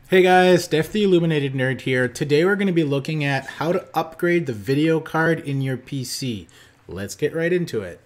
Hey guys, Steph the Illuminated Nerd here. Today we're going to be looking at how to upgrade the video card in your PC. Let's get right into it.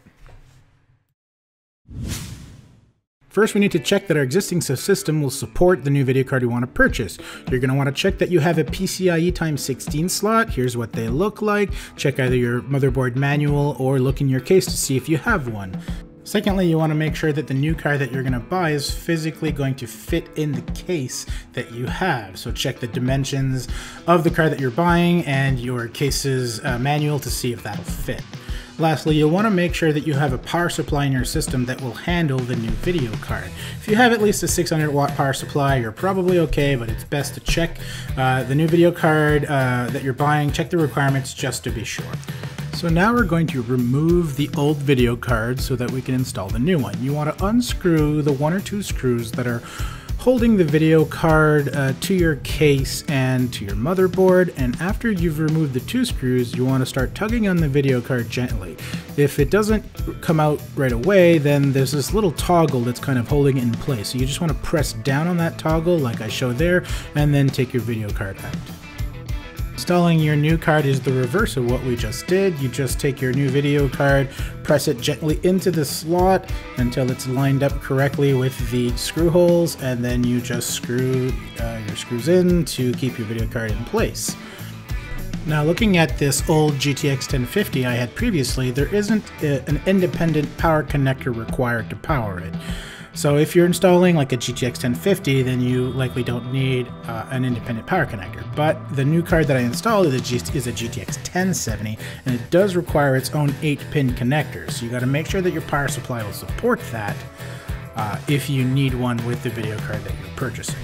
First, we need to check that our existing system will support the new video card you want to purchase. You're going to want to check that you have a PCIe x 16 slot. Here's what they look like. Check either your motherboard manual or look in your case to see if you have one. Secondly, you want to make sure that the new card that you're going to buy is physically going to fit in the case that you have. So check the dimensions of the card that you're buying and your case's manual to see if that'll fit. Lastly, you'll want to make sure that you have a power supply in your system that will handle the new video card. If you have at least a 600 watt power supply, you're probably okay, but it's best to check the new video card that you're buying, check the requirements just to be sure. So now we're going to remove the old video card so that we can install the new one. You want to unscrew the one or two screws that are holding the video card to your case and to your motherboard, and after you've removed the two screws, you want to start tugging on the video card gently. If it doesn't come out right away, then there's this little toggle that's kind of holding it in place. So you just want to press down on that toggle like I showed there, and then take your video card out. Installing your new card is the reverse of what we just did. You just take your new video card, press it gently into the slot until it's lined up correctly with the screw holes, and then you just screw your screws in to keep your video card in place. Now, looking at this old GTX 1050 I had previously, there isn't an independent power connector required to power it. So if you're installing like a GTX 1050, then you likely don't need an independent power connector. But the new card that I installed is a GTX 1070, and it does require its own 8-pin connector. So you got to make sure that your power supply will support that if you need one with the video card that you're purchasing.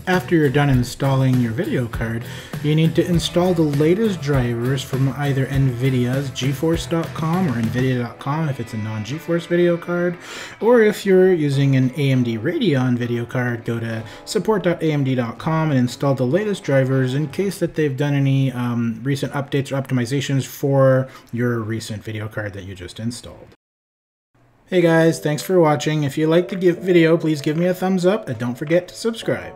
After you're done installing your video card, you need to install the latest drivers from either NVIDIA's GeForce.com or NVIDIA.com if it's a non-GeForce video card, or if you're using an AMD Radeon video card, go to support.amd.com and install the latest drivers in case that they've done any recent updates or optimizations for your recent video card that you just installed. Hey guys, thanks for watching. If you liked the video, please give me a thumbs up and don't forget to subscribe.